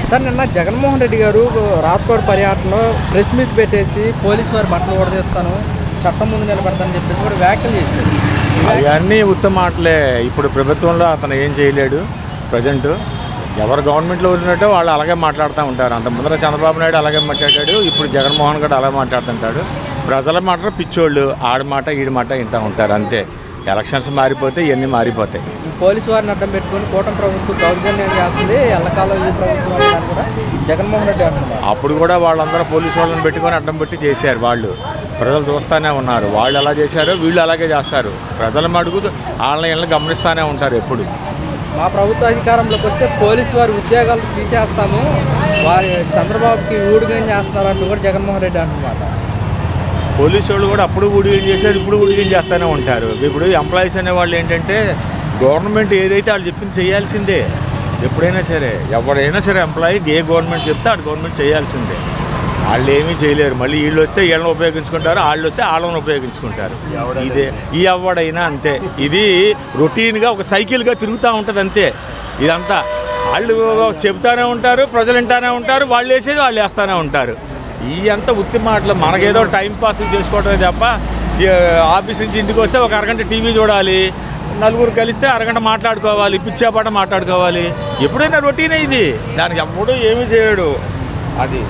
Sir నిన్న జగన్మోహన్ రెడ్డి గారు రాజ్కోట్ పర్యటనలో ప్రెస్ మీట్ పెట్టేసి పోలీసు వారి బట్టలు ఓడదీస్తాను, చట్టం ముందు నిలబెడతానని చెప్పేసి కూడా వ్యాఖ్యలు చేశారు. అవన్నీ ఉత్తమ మాటలే. ఇప్పుడు ప్రభుత్వంలో అతను ఏం చేయలేడు. ప్రజెంట్ ఎవరు గవర్నమెంట్లో ఉన్నట్టు వాళ్ళు అలాగే మాట్లాడుతూ ఉంటారు. అంత ముందర చంద్రబాబు నాయుడు అలాగే మాట్లాడాడు, ఇప్పుడు జగన్మోహన్ గారు అలాగే మాట్లాడుతుంటాడు. ప్రజల మాట పిచ్చోళ్ళు, ఆడి మాట ఈడి మాట వింటూ ఉంటారు అంతే. ఎలక్షన్స్ మారిపోతే ఇవన్నీ మారిపోతాయి. పోలీసు వారిని అడ్డం పెట్టుకుని కూటమి ప్రభుత్వం దౌర్జన్యం చేస్తుంది, ఎల్లకాలం ఈ ప్రభుత్వం అని కూడా జగన్మోహన్ రెడ్డి అంటున్నారు. అప్పుడు కూడా వాళ్ళందరూ పోలీసు వాళ్ళని పెట్టుకొని అడ్డం పెట్టి చేశారు. వాళ్ళు ప్రజలు చూస్తూనే ఉన్నారు. వాళ్ళు ఎలా చేశారో వీళ్ళు అలాగే చేస్తారు. ప్రజల మడుగు వాళ్ళని గమనిస్తూనే ఉంటారు ఎప్పుడు. మా ప్రభుత్వ అధికారంలోకి వస్తే పోలీసు వారి ఉద్యోగాలు తీసేస్తాము, వారి చంద్రబాబుకి ఊడిగం చేస్తున్నారు అంటూ కూడా జగన్మోహన్ రెడ్డి అంటున్నమాట. పోలీసు వాళ్ళు కూడా అప్పుడు ఊడిగం చేశారు, ఇప్పుడు ఊడిగం చేస్తూనే ఉంటారు. ఇప్పుడు ఎంప్లాయీస్ అనేవాళ్ళు ఏంటంటే గవర్నమెంట్ ఏదైతే వాళ్ళు చెప్పింది చేయాల్సిందే. ఎప్పుడైనా సరే ఎవరైనా సరే ఎంప్లాయీ ఏ గవర్నమెంట్ చెప్తే ఆ గవర్నమెంట్ చేయాల్సిందే. వాళ్ళు ఏమీ చేయలేరు. మళ్ళీ వీళ్ళు వస్తే వీళ్ళని ఉపయోగించుకుంటారు, వాళ్ళు వస్తే వాళ్ళని ఉపయోగించుకుంటారు. ఇదే ఈ ఎవడైనా అంతే. ఇది రొటీన్గా ఒక సైకిల్గా తిరుగుతూ ఉంటుంది అంతే. ఇదంతా వాళ్ళు చెబుతూనే ఉంటారు, ప్రజలు వింటూనే ఉంటారు, వాళ్ళు వేసేది వాళ్ళు వేస్తూనే ఉంటారు. ఈ అంతా ఉత్తి మాటలు. మనకేదో టైం పాస్ చేసుకోవడమే తప్ప ఆఫీస్ నుంచి ఇంటికి వస్తే ఒక అరగంట టీవీ చూడాలి, నలుగురు కలిస్తే అరగంట మాట్లాడుకోవాలి, పిచ్చాపాట మాట్లాడుకోవాలి. ఎప్పుడైనా రొటీనే ఇది. దానికి ఎప్పుడూ ఏమీ చేయడు. అది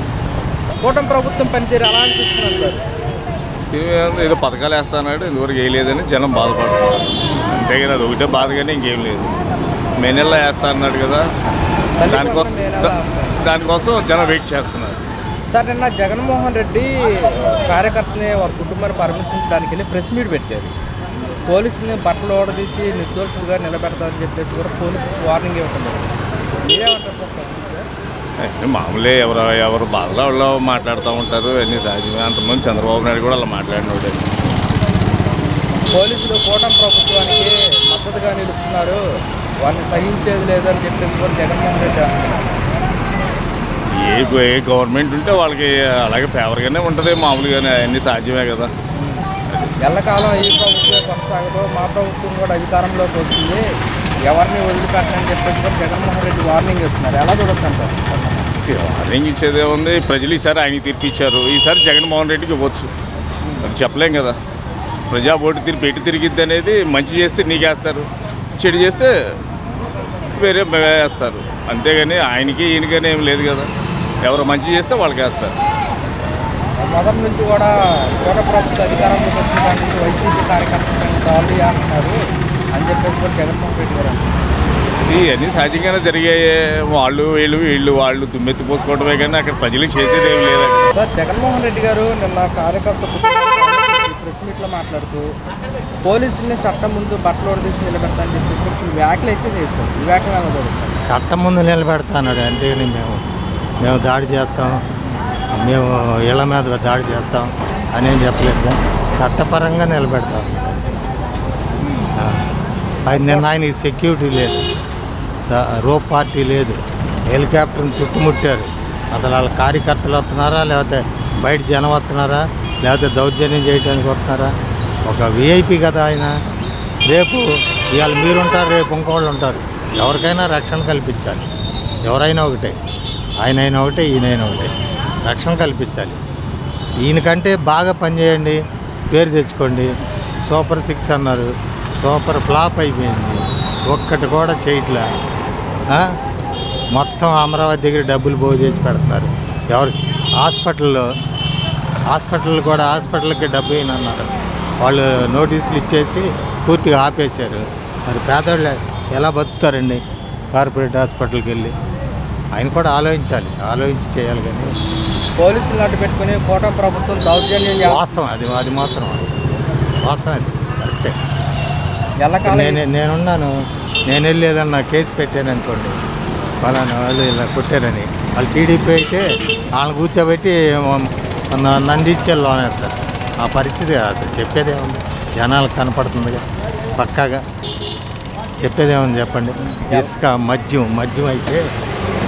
కూటమి ప్రభుత్వం పనితీరు ఎలా అనిపిస్తున్నారు సార్? ఏదో పథకాలు వేస్తాడు, ఇంతవరకు వేయలేదని జనం బాధపడుతున్నారు అంతే కదా. అది ఒకటే బాధ, కానీ ఇంకేం లేదు. మే నెలలో వేస్తా అన్నాడు కదా, దానికోసం జనం వెయిట్ చేస్తున్నారు. సార్ నిన్న జగన్మోహన్ రెడ్డి కార్యకర్తని వారి కుటుంబాన్ని పరామర్శించడానికి వెళ్ళి ప్రెస్ మీట్ పెట్టారు. పోలీసుని బట్టలు ఓడదీసి నిర్దోషులుగా నిలబెడతారని చెప్పేసి కూడా పోలీసులకు వార్నింగ్ ఇవ్వకుండా మీరేమంటారు? మామూలే, ఎవరు బాధలో వాళ్ళు మాట్లాడుతూ ఉంటారు, అన్నీ సహజమే. అంతకుముందు చంద్రబాబు నాయుడు కూడా అలా మాట్లాడినోడే. పోలీసులు కూటమి ప్రభుత్వానికి మద్దతుగా నిలుస్తున్నారు, వారిని సహించేది లేదని చెప్పేసి కూడా జగన్మోహన్ రెడ్డి అంటున్నారు. ఏ గవర్నమెంట్ ఉంటే వాళ్ళకి అలాగే ఫేవర్గానే ఉంటుంది మామూలుగానే. అన్నీ సాధ్యమే కదా. ఎల్లకాలం ఈ ప్రభుత్వం కొనసాగదు, మా ప్రభుత్వం కూడా అధికారంలోకి వస్తుంది, ఎవరిని వదిలిపెట్టని చెప్పేసి కూడా జగన్మోహన్ రెడ్డి వార్నింగ్ ఇస్తున్నారు. ఎలా చూడొచ్చు అంటారు? వార్నింగ్ ఇచ్చేదే ఉంది. ప్రజలు ఈసారి ఆయనకి తీర్పిచ్చారు, ఈసారి జగన్మోహన్ రెడ్డికి ఇవ్వచ్చు. అది చెప్పలేం కదా. ప్రజా ఓటు పెట్టి తిరిగిద్ది అనేది. మంచి చేస్తే నీకేస్తారు, చెడు చేస్తే వేరే వేస్తారు. అంతేగాని ఆయనకి ఈయనకనే ఏం లేదు కదా. ఎవరు మంచి చేస్తే వాళ్ళకి వేస్తారు. మొదటి నుంచి కూడా కూటమి ప్రభుత్వ అధికారంలోకి వచ్చిన దాని నుంచి వైసీపీ కార్యకర్తలను దాడులు చేస్తున్నారు అని చెప్పేసి కూడా జగన్మోహన్ రెడ్డి గారు అంటారు. ఇవన్నీ సహజంగానే జరిగాయి. వాళ్ళు దుమ్మెత్తి పోసుకోవడమే, కానీ అక్కడ ప్రజలకు చేసేది ఏమి లేదు. సార్ జగన్మోహన్ రెడ్డి గారు నిన్న కార్యకర్త ప్రెస్ మీట్లో మాట్లాడుతూ పోలీసుల్ని చట్టం ముందు బట్టలు ఓడదీసి నిలబెడతానని చెప్పేసి వ్యాఖ్యలు అయితే చేస్తారు. ఈ వ్యాఖ్యలు ఎలా జరుగుతుంది? చట్టం ముందు నిలబెడతాడు. అంతేగాని మేము దాడి చేస్తాం, మేము ఇళ్ల మీద దాడి చేస్తాం అనేం చెప్పలేదు. చట్టపరంగా నిలబెడతాం. నిన్న ఆయనకి సెక్యూరిటీ లేదు, రోప్ పార్టీ లేదు, హెలికాప్టర్ని చుట్టుముట్టారు. అసలు వాళ్ళ కార్యకర్తలు వస్తున్నారా, లేకపోతే బయట జనం వస్తున్నారా, లేకపోతే దౌర్జన్యం చేయడానికి వస్తున్నారా? ఒక విఐపి కదా ఆయన. రేపు ఇవాళ మీరుంటారు, రేపు ఇంకోళ్ళు ఉంటారు. ఎవరికైనా రక్షణ కల్పించాలి. ఎవరైనా ఒకటే, ఆయనైనా ఒకటే, ఈయనైనా ఒకటే. రక్షణ కల్పించాలి. ఈయనకంటే బాగా పనిచేయండి, పేరు తెచ్చుకోండి. సూపర్ 6 అన్నారు, సూపర్ ఫ్లాప్ అయిపోయింది. ఒక్కటి కూడా చేయట్లే. మొత్తం అమరావతి దగ్గర డబ్బులు పోగు చేసి పెడుతున్నారు. ఎవరికి హాస్పిటల్కి డబ్బు అన్నారు. వాళ్ళు నోటీసులు ఇచ్చేసి పూర్తిగా ఆపేశారు. మరి పేదవాళ్ళు ఎలా బతుకుతారండి కార్పొరేట్ హాస్పిటల్కి వెళ్ళి? ఆయన కూడా ఆలోచించి చేయాలి. కానీ పోలీసులు అడ్డు పెట్టుకుని కూటమి ప్రభుత్వం దౌర్జన్యం వాస్తవం, అది మాత్రం వాస్తవం, అది కరెక్టే. నేనున్నాను, నేను వెళ్ళి ఏదన్నా కేసు పెట్టాను అనుకోండి, ఫలానా వాళ్ళు ఇలా కొట్టారని, వాళ్ళు టీడీపీ అయితే వాళ్ళని కూర్చోబెట్టి నన్ను తీసుకెళ్ళి లోనేస్తారు. ఆ పరిస్థితి అసలు చెప్పేదేముంది? జనాలకు కనపడుతుందిగా పక్కాగా. చెప్పేదేముంది చెప్పండి? ఇసుక, మద్యం అయితే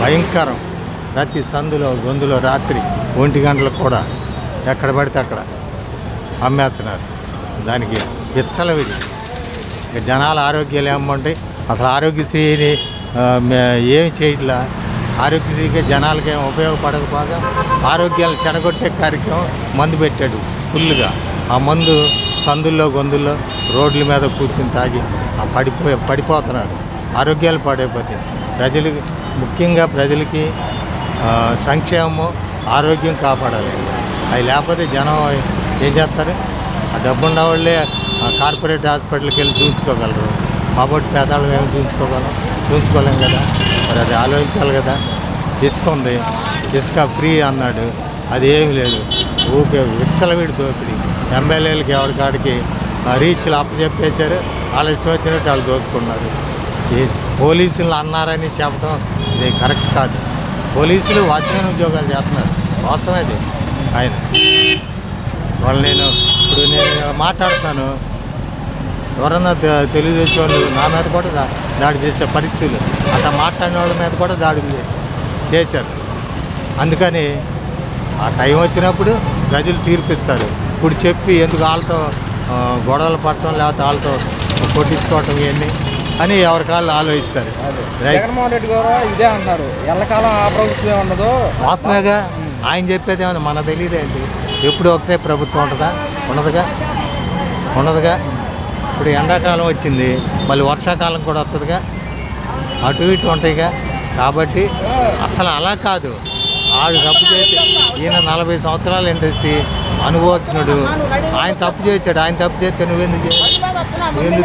భయంకరం. ప్రతి సందులో గొంతులో రాత్రి 1 గంటలకు కూడా ఎక్కడ పడితే అక్కడ అమ్మేస్తున్నారు. దానికి విచ్చలవిడి. జనాల ఆరోగ్యాలు ఏమంటాయి? అసలు ఆరోగ్యశ్రీని ఏమి చేయట్లా. ఆరోగ్యశ్రీగా జనాలకి ఏం ఉపయోగపడకపోగా ఆరోగ్యాలు చెడగొట్టే కార్యక్రమం మందు పెట్టాడు ఫుల్గా. ఆ మందు సందుల్లో గొంతుల్లో రోడ్ల మీద కూర్చుని తాగి పడిపోతున్నారు. ఆరోగ్యాలు పాడైపోతాయి. ప్రజలకి ముఖ్యంగా ప్రజలకి సంక్షేమము ఆరోగ్యం కాపాడాలి. అవి లేకపోతే జనం ఏం చేస్తారు? ఆ డబ్బు ఉన్న వాళ్ళే కార్పొరేట్ హాస్పిటల్కి వెళ్ళి చూపించుకోగలరు. మాబట్టి పేదవాళ్ళం ఏమి చూపించుకోలేం కదా. మరి అది ఆలోచించాలి కదా. ఇసుక ఉంది, ఇసుక ఫ్రీ అన్నాడు, అది ఏమి లేదు. ఊకే విచ్చలవిడి దోపిడి. ఎమ్మెల్యేలకి ఎవరికాడికి రీచ్లు అప్పచెప్పేశారు, వాళ్ళు ఇష్టం వచ్చినట్టు వాళ్ళు దోచుకున్నారు. ఈ పోలీసులు అన్నారని చెప్పడం ఇది కరెక్ట్ కాదు. పోలీసులు వాచ్మెన్ ఉద్యోగాలు చేస్తున్నారు, వాస్తవది ఆయన. వాళ్ళు నేను మాట్లాడుతాను, ఎవరన్నా తెలుగుదేశం వాళ్ళు నా మీద కూడా దాడి చేసే పరిస్థితులు, అట్లా మాట్లాడిన వాళ్ళ మీద కూడా దాడులు చేశారు. అందుకని ఆ టైం వచ్చినప్పుడు ప్రజలు తీర్పిస్తారు. ఇప్పుడు చెప్పి ఎందుకు వాళ్ళతో గొడవలు పట్టడం లేకపోతే వాళ్ళతో కొట్టించుకోవటం ఇవన్నీ అని ఎవరికాళ్ళు ఆలోచిస్తారు. జగన్మోహన్ రెడ్డి గారు ఇదే అన్నారు, ఎల్లకాలం ఆ ప్రభుత్వం ఉండదు. వాస్తవేగా ఆయన చెప్పేది ఏమన్నా మనకు తెలియదేంటి? ఎప్పుడు ఒకటే ప్రభుత్వం ఉంటుందా? ఉండదుగా. ఇప్పుడు ఎండాకాలం వచ్చింది, మళ్ళీ వర్షాకాలం కూడా వస్తుందిగా, అటు ఇటు ఉంటాయిగా. కాబట్టి అసలు అలా కాదు. ఆడు తప్పు చేసి ఈయన 40 సంవత్సరాల ఇండస్ట్రీ అనుభవజ్ఞుడు, ఆయన తప్పు చేశాడు. ఆయన తప్పు చేస్తే నువ్వెందుకు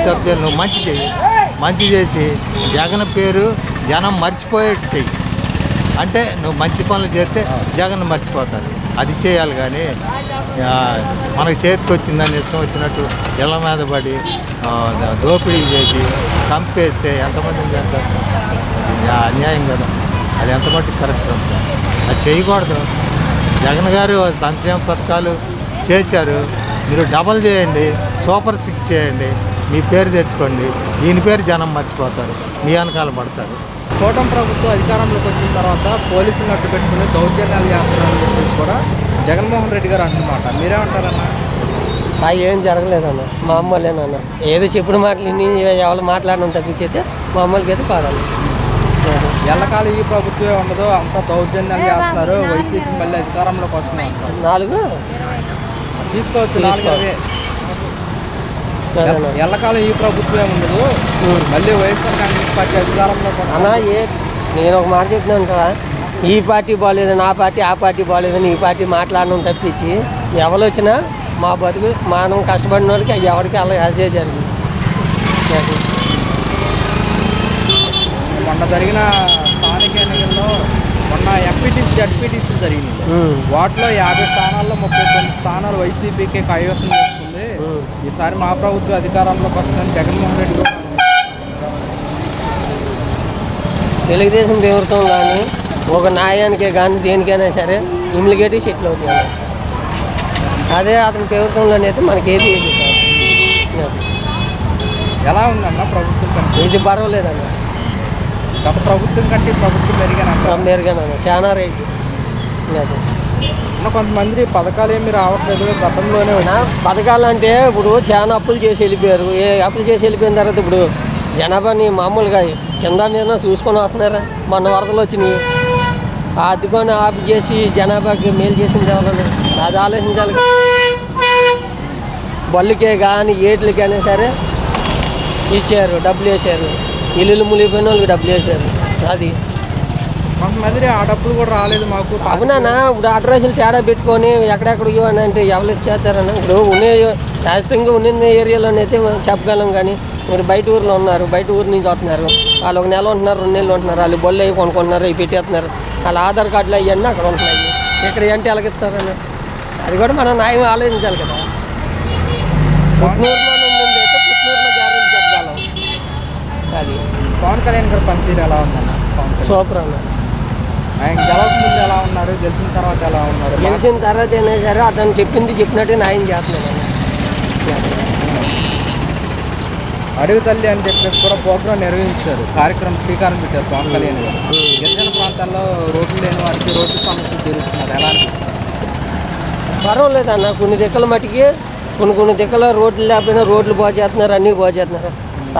తప్పు చేయాలి? నువ్వు మంచి చేసి జగన్ పేరు జనం మర్చిపోయేట్టు చెయ్యి. అంటే నువ్వు మంచి పనులు చేస్తే జగన్ మర్చిపోతారు. అది చేయాలి. కానీ మనకు చేతికి వచ్చిందని ఇష్టం వచ్చినట్టు ఇళ్ళ మీద పడి దోపిడీ చేసి చంపేస్తే ఎంతమందిని చేస్తారు? అన్యాయం కదా. అది ఎంత మట్టుకు కరెక్ట్ అంత అది చేయకూడదు. జగన్ గారు సంక్షేమ పథకాలు చేశారు, మీరు డబల్ చేయండి, సూపర్ 6 చేయండి, మీ పేరు తెచ్చుకోండి. ఈయన పేరు జనం మర్చిపోతారు, మీ వెనకాల పడతారు. కూటమి ప్రభుత్వం అధికారంలోకి వచ్చిన తర్వాత పోలీసులను అడ్డు పెట్టుకుని దౌర్జన్యాలు చేస్తున్నారని చెప్పేసి కూడా జగన్మోహన్ రెడ్డి గారు అంటున్నమాట. మీరేమంటారన్నా? ఏం జరగలేదన్న, మా అమ్మలేనన్న. ఏదో చెప్పిన మాటలు ఇన్ని ఎవరు మాట్లాడడం తప్పించేస్తే మా అమ్మలకి అయితే కాదన్న. ఎల్లకాలం ఈ ప్రభుత్వమే ఉండదు, అంతా దౌర్జన్యాలు చేస్తున్నారు, వైసీపీ మళ్ళీ అధికారంలోకి వస్తున్నారు. 4 తీసుకోవచ్చు. ఎల్లకాలం ఈ ప్రభుత్వమే ఉండదు, మళ్ళీ వైఎస్ఆర్ కాంగ్రెస్ పార్టీ అధికారంలోకి అన్న. నేను ఒక మాట చెప్తున్నాను కదా, ఈ పార్టీ బాగాలేదని ఆ పార్టీ బాగాలేదని ఈ పార్టీ మాట్లాడడం తప్పించి ఎవరు వచ్చినా మా బతుకు మనం కష్టపడిన వాళ్ళకి ఎవరికి అలా అదే జరిగింది. మొన్న జరిగిన స్థానిక ఎన్నికల్లో మొన్న ఎంపీటీసీ జడ్పీటీసీ జరిగింది. వాటిలో 50 స్థానాల్లో 39 స్థానాలు వైసీపీకి కైవసం చేస్తుంది. ఈసారి మా ప్రభుత్వం అధికారంలోకి వస్తుందని జగన్మోహన్ రెడ్డి గారు తెలుగుదేశం ప్రభుత్వం కానీ ఒక న్యాయానికే కానీ దేనికైనా సరే ఇమ్యూనిటీ సెటిల్ అవుతుంది. అదే అతని ప్రభుత్వంలోనైతే మనకి ఏది ఎలా ఉందన్న ప్రభుత్వం కంటే? ఇది పర్వాలేదన్న. గత ప్రభుత్వం కంటే ప్రభుత్వం మెరుగానన్న, చాలా రేటు. కొంతమంది పథకాలు ఏమి రావట్లేదు, గతంలోనే పథకాలు అంటే ఇప్పుడు చాలా అప్పులు చేసి వెళ్ళిపోయారు. అప్పులు చేసి వెళ్ళిపోయిన తర్వాత ఇప్పుడు జనాభాని మామూలుగా కింద మీద చూసుకొని వస్తున్నారా. మొన్న వరదలు వచ్చినాయి, ఆ అద్దెకొని ఆఫ్ చేసి జనాభాకి మేలు చేసింది ఎవరన్నా? అది ఆలోచించాలి. బళ్ళుకే కానీ ఏట్లకైనా సరే ఇచ్చారు, డబ్బులు వేసారు. ఇల్లు మునిగిపోయిన వాళ్ళకి డబ్బులు వేసారు. అది కొంతమంది ఆ డబ్బులు కూడా రాలేదు మాకు. అవునా? ఇప్పుడు అడ్రస్లు తేడా పెట్టుకొని ఎక్కడెక్కడ ఇవ్వని అంటే ఎవరు ఇచ్చేస్తారన్న? ఇప్పుడు శాస్త్రంగా ఉన్న ఏరియాలోనైతే చెప్పగలం. కానీ మీరు బయట ఊర్లో ఉన్నారు, బయట ఊరు నుంచి వస్తున్నారు, వాళ్ళు 1 నెల ఉంటున్నారు, 2 నెలలు ఉంటున్నారు, వాళ్ళు బొల్లు అవి కొనుక్కుంటున్నారు, ఇవి పెట్టేస్తున్నారు. వాళ్ళ ఆధార్ కార్డులు అవన్నీ అక్కడ ఉంటున్నాయి. ఇక్కడ ఏంటి ఎలాగిస్తారన్న? అది కూడా మనం న్యాయం ఆలోచించాలి కదా. పుట్నూరులో ఉంది అయితే పుట్నూరులో గ్యారెంటీ చెప్పగలం. అది పవన్ కళ్యాణ్ గారు పనితీరు ఎలా ఉందన్న? సూపర్ అన్న. ఆయన గెలవక ముందు ఎలా ఉన్నారు, గెలిచిన తర్వాత ఎలా ఉన్నారు? గెలిచిన తర్వాత అయినా సరే అతను చెప్పింది చెప్పినట్టే న్యాయం చేస్తున్నాను. అడవి తల్లి అని చెప్పేసి కూడా ప్రోగ్రాం నిర్వహించారు, కార్యక్రమం శ్రీకారం చుట్టారు పవన్ కళ్యాణ్ గారు. గిరిజన ప్రాంతాల్లో రోడ్లు లేని వారికి రోడ్డు సమస్యలు తీరుస్తున్నారు. ఎలా అనిపిస్తుంది? పర్వాలేదన్న. కొన్ని దిక్కల మట్టికి కొన్ని దిక్కల రోడ్లు లేకపోయినా రోడ్లు బాగు చేస్తున్నారు, అన్నీ బాగు చేస్తున్నారు.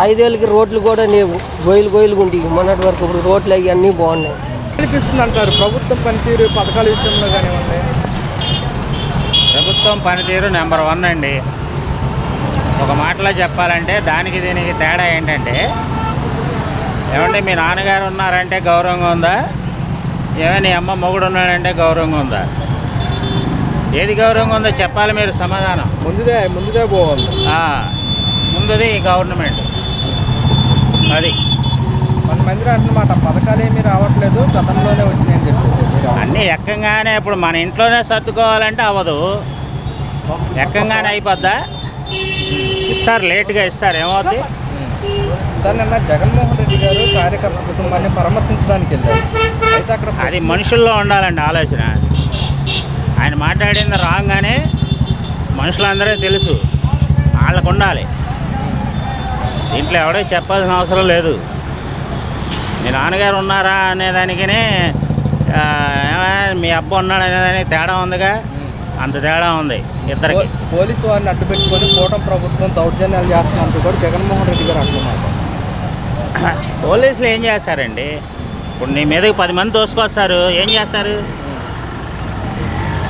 5 ఏళ్ళకి రోడ్లు కూడా లేవు, గొయ్యలు ఉండేవి మొన్నటి వరకు. ఇప్పుడు రోడ్లు అవి అన్నీ బాగున్నాయి. అనిపిస్తుంది అంటారు ప్రభుత్వం పనితీరు పథకాల విషయంలో కానివ్వండి? ప్రభుత్వం పనితీరు నెంబర్ 1 అండి. ఒక మాటలో చెప్పాలంటే దానికి దీనికి తేడా ఏంటంటే, ఏమంటే మీ నాన్నగారు ఉన్నారంటే గౌరవంగా ఉందా, ఏమైనా నీ అమ్మ మొగుడు ఉన్నాడంటే గౌరవంగా ఉందా? ఏది గౌరవంగా ఉందో చెప్పాలి మీరు సమాధానం. ముందుదే పోవాలి. ముందుది గవర్నమెంట్. అది కొంతమంది అంటున్నమాట పథకాలు ఏమీ రావట్లేదు, గతంలోనే వచ్చినాయని చెప్పి. అన్నీ ఎక్కంగానే ఇప్పుడు మన ఇంట్లోనే సర్దుకోవాలంటే అవ్వదు. ఎక్కంగానే అయిపోద్దా? ఇస్తారు, లేట్గా ఇస్తారు, ఏమవుతుంది? సార్ నిన్న జగన్మోహన్ రెడ్డి గారు కార్యకర్త కుటుంబాన్ని పరామర్శించడానికి వెళ్ళారు. అయితే అక్కడ అది మనుషుల్లో ఉండాలండి ఆలోచన. ఆయన మాట్లాడింది రాగానే మనుషులందరూ తెలుసు, వాళ్ళకు ఉండాలి. దీంట్లో ఎవడో చెప్పాల్సిన అవసరం లేదు. మీ నాన్నగారు ఉన్నారా అనేదానికనే మీ అబ్బా ఉన్నాడు అనేదానికి తేడా ఉందిగా, అంత తేడా ఉంది ఇద్దరికి. పోలీసు వారిని అడ్డు పెట్టుకొని కూటమి ప్రభుత్వం దౌర్జన్యాలు చేస్తున్నందుకు కూడా జగన్మోహన్ రెడ్డి గారు అంటున్నారు. పోలీసులు ఏం చేస్తారండి? ఇప్పుడు నీ మీదకి 10 మంది తోసుకొస్తారు, ఏం చేస్తారు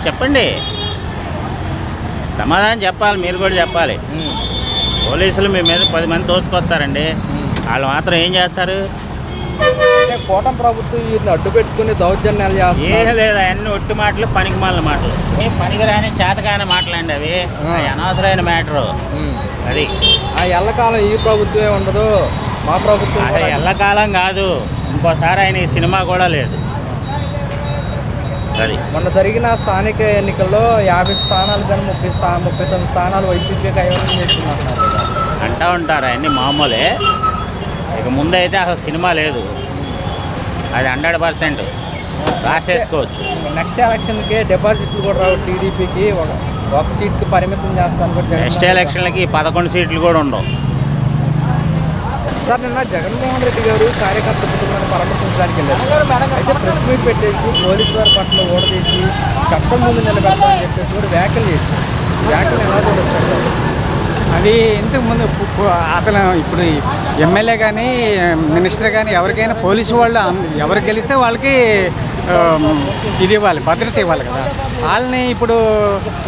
చెప్పండి? సమాధానం చెప్పాలి, మీరు కూడా చెప్పాలి. పోలీసులు మీ మీద 10 మంది తోసుకొస్తారండి, వాళ్ళు మాత్రం ఏం చేస్తారు? అంటే కూటమి ప్రభుత్వం వీరిని అడ్డు పెట్టుకుని దౌర్జన్యాలు చేస్తారు. ఏం లేదు, అవన్నీ ఒట్టి మాటలు, పనికి మాలిన మాటలు, పనికిరాని చేతకాని మాటలండి అవి. అనవసరమైన మ్యాటరు అది. ఆ ఎల్లకాలం ఈ ప్రభుత్వమే ఉండదు, మా ప్రభుత్వం అదే ఎల్లకాలం కాదు, ఇంకోసారి ఆయన ఈ సినిమా కూడా లేదు. అది మొన్న జరిగిన స్థానిక ఎన్నికల్లో 50 స్థానాలు కానీ 39 స్థానాలు వైసీపీ కైవసం చేస్తున్నారు అంటూ ఉంటారు. అవన్నీ మామూలే. ఇక ముందైతే అసలు సినిమా లేదు, అది 100% రాసేసుకోవచ్చు. నెక్స్ట్ ఎలక్షన్కి డిపాజిట్లు కూడా రావు. టీడీపీకి ఒక సీట్కి పరిమితం చేస్తాను. నెక్స్ట్ ఎలక్షన్లకి 11 సీట్లు కూడా ఉండవు. సార్ నిన్న జగన్మోహన్ రెడ్డి గారు కార్యకర్త కుటుంబాన్ని పరామర్శించడానికి వెళ్ళారు. అయితే ప్రెస్ మీట్ పెట్టేసి పోలీసు వారి పట్ల ఓడదీసి చట్టం ముందు నిలబెడతామని చెప్పేసి కూడా వ్యాఖ్యలు చేశారు. వ్యాఖ్యలు ఎలా చూడొచ్చు? అది ఇంతకు ముందు అతను ఇప్పుడు ఎమ్మెల్యే కానీ మినిస్టర్ కానీ ఎవరికైనా పోలీసు వాళ్ళు ఎవరు గెలిస్తే వాళ్ళకి ఇది ఇవ్వాలి, భద్రత ఇవ్వాలి కదా. వాళ్ళని ఇప్పుడు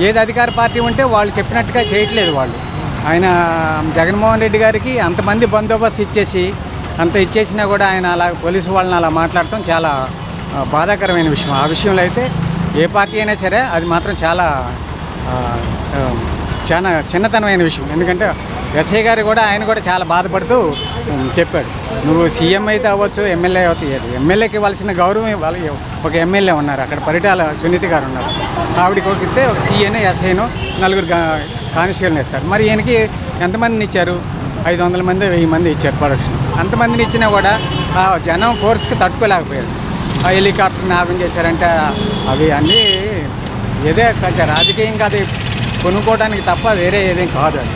ఏది అధికార పార్టీ ఉంటే వాళ్ళు చెప్పినట్టుగా చేయట్లేదు వాళ్ళు. ఆయన జగన్మోహన్ రెడ్డి గారికి అంతమంది బందోబస్తు ఇచ్చేసి అంత ఇచ్చేసినా కూడా ఆయన అలా పోలీసు వాళ్ళని అలా మాట్లాడటం చాలా బాధాకరమైన విషయం. ఆ విషయంలో అయితే ఏ పార్టీ అయినా సరే అది మాత్రం చాలా చిన్నతనమైన విషయం. ఎందుకంటే ఎస్ఐ గారు కూడా ఆయన కూడా చాలా బాధపడుతూ చెప్పాడు, నువ్వు సీఎం అయితే అవ్వచ్చు, ఎమ్మెల్యే అవుతాయి, ఎమ్మెల్యేకి ఇవ్వాల్సిన గౌరవం ఇవ్వాలి. ఒక ఎమ్మెల్యే ఉన్నారు అక్కడ, పరిటాల సునీత గారు ఉన్నారు, ఆవిడకి ఇస్తే ఒక సీఏను ఎస్ఐను 4 కానిస్టేబుల్ని ఇస్తారు. మరి ఈయనకి ఎంతమందిని ఇచ్చారు? 500 మంది 1000 మంది ఇచ్చారు ప్రొడక్షన్. అంతమందిని ఇచ్చినా కూడా ఆ జనం ఫోర్స్కి తట్టుకోలేకపోయారు. ఆ హెలికాప్టర్ని ఆపం చేశారంటే అవి అన్నీ ఏదే కొంచెం రాజకీయం కాదు, కొనుక్కోవడానికి తప్ప వేరే ఏదేం కాదు. అది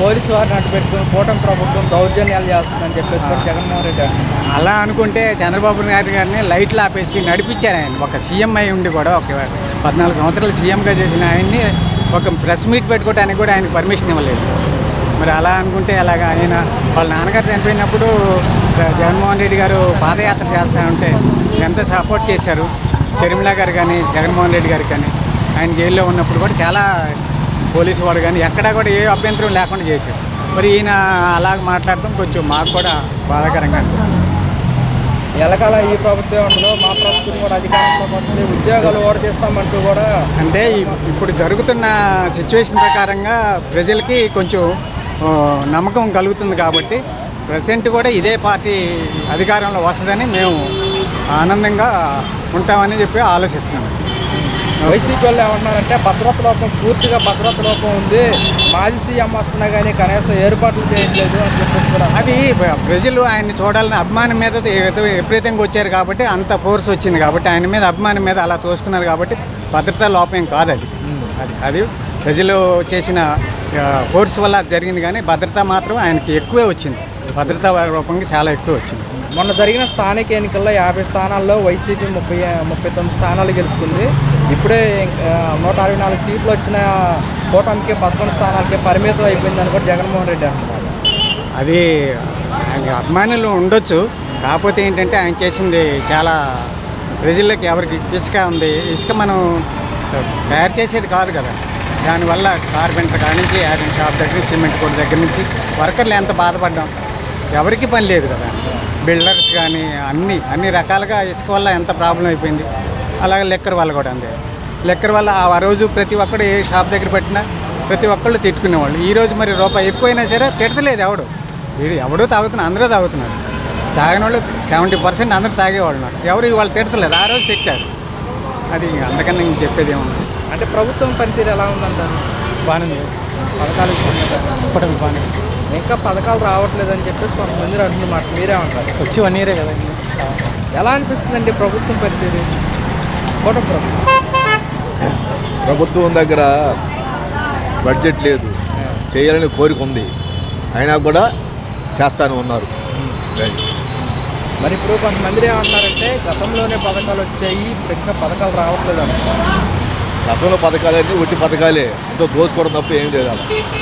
పోలీసు వారిని అడ్డు పెట్టుకుని కూటమి ప్రభుత్వం దౌర్జన్యాలు చేస్తుందని చెప్పేసి జగన్మోహన్ రెడ్డి అంటున్నారు. అలా అనుకుంటే చంద్రబాబు నాయుడు గారిని లైట్లు ఆపేసి నడిపించారు. ఆయన ఒక సీఎం అయి ఉండి కూడా, ఒక 14 సంవత్సరాలు సీఎంగా చేసిన ఆయన్ని ఒక ప్రెస్ మీట్ పెట్టుకోవడానికి కూడా ఆయనకు పర్మిషన్ ఇవ్వలేదు. మరి అలా అనుకుంటే అలాగా ఆయన వాళ్ళ నాన్నగారు చనిపోయినప్పుడు జగన్మోహన్ రెడ్డి గారు పాదయాత్ర చేస్తూ ఉంటే ఎంత సపోర్ట్ చేశారు. షర్మిల గారు కానీ జగన్మోహన్ రెడ్డి గారు కానీ ఆయన జైల్లో ఉన్నప్పుడు కూడా చాలా పోలీసు వాడు కానీ ఎక్కడా కూడా ఏ అభ్యంతరం లేకుండా చేశారు. మరి ఈయన అలాగ మాట్లాడటం కొంచెం మాకు కూడా బాధాకరంగా అనిపిస్తుంది. ఎలకాల ఈ ప్రభుత్వం ఉండదు, మా ప్రభుత్వం కూడా అధికారంలోకి వస్తుంది, ఉద్యోగాలు ఓడదీస్తామంటూ కూడా. అంటే ఇప్పుడు జరుగుతున్న సిచ్యువేషన్ ప్రకారంగా ప్రజలకి కొంచెం నమ్మకం కలుగుతుంది కాబట్టి ప్రెసెంట్ కూడా ఇదే పార్టీ అధికారంలో వస్తుందని మేము ఆనందంగా ఉంటామని చెప్పి ఆలోచిస్తున్నాం. వైసీపీ వాళ్ళు ఏమన్నారంటే భద్రత లోపం, పూర్తిగా భద్రత లోపం ఉంది, మాజీ సీఎం వస్తున్నా కానీ కనీసం ఏర్పాట్లు చేయట్లేదు అని చెప్పేసి కూడా. అది ప్రజలు ఆయన్ని చూడాలని అభిమానం మీద విపరీతంగా వచ్చారు కాబట్టి అంత ఫోర్స్ వచ్చింది కాబట్టి ఆయన మీద అభిమానం మీద అలా తోసుకున్నారు కాబట్టి భద్రతా లోపం కాదు అది. అది ప్రజలు చేసిన ఫోర్స్ వల్ల జరిగింది కానీ భద్రత మాత్రం ఆయనకి ఎక్కువే వచ్చింది, భద్రతా రూపంగా చాలా ఎక్కువ వచ్చింది. మొన్న జరిగిన స్థానిక ఎన్నికల్లో 50 స్థానాల్లో వైసీపీ 39 స్థానాలు గెలుచుకుంది. ఇప్పుడే 164 సీట్లు వచ్చిన కూటమికి 11 స్థానాలకి పరిమితం అయిపోయిందని కూడా జగన్మోహన్ రెడ్డి అంటున్నారు. అది ఆయన అభిమానులు ఉండొచ్చు, కాకపోతే ఏంటంటే ఆయన చేసింది చాలా ప్రజల్లోకి ఎవరికి ఇసుక ఉంది, ఇసుక మనం తయారు చేసేది కాదు కదా. దానివల్ల కార్పెంటర్ కాడి నుంచి ఐరన్ షాప్ దగ్గర సిమెంట్ కొట్టు దగ్గర నుంచి వర్కర్లు ఎంత బాధపడ్డాం. ఎవరికి పని లేదు కదా. బిల్డర్స్ కానీ అన్ని రకాలుగా ఇసుక వల్ల ఎంత ప్రాబ్లం అయిపోయింది. అలాగే లెక్కర్ వల్ల కూడా అంతే. లెక్కర్ వల్ల ఆ రోజు ప్రతి ఒక్కడు ఏ షాప్ దగ్గర పెట్టినా ప్రతి ఒక్కళ్ళు తిట్టుకునేవాళ్ళు. ఈరోజు మరి రూపాయి ఎక్కువైనా సరే తిడతలేదు ఎవడో తాగుతున్నారు, అందరూ తాగుతున్నారు. తాగిన వాళ్ళు 70% అందరూ తాగేవాళ్ళు ఉన్నారు. ఎవరు వాళ్ళు తిడతలేదు, ఆ రోజు తిట్టారు. అది అంతకన్నా ఇంక చెప్పేది ఏమన్నా. అంటే ప్రభుత్వం పనితీరు ఎలా ఉందంటారు? బాగానే పథకాలు ఇప్పటికి బాగానే ఇంకా పథకాలు రావట్లేదని చెప్పేసి కొంతమంది అంటున్నమాట, మీరేమంటారు? వచ్చి 1 year కదా. ఎలా అనిపిస్తుందండి ప్రభుత్వం పనితీరు? ప్రభుత్వం దగ్గర బడ్జెట్ లేదు, చేయాలని కోరిక ఉంది, అయినా కూడా చేస్తాను ఉన్నారు. మరి ఇప్పుడు కొంతమంది ఏమంటున్నారంటే గతంలోనే పథకాలు వచ్చాయి, ఇప్పుడు ఇంకా పథకాలు రావట్లేదు అంటారు. గతంలో పథకాలన్నీ ఒట్టి పథకాలే, ఎంతో దోసుకోవడం తప్ప ఏం లేదు.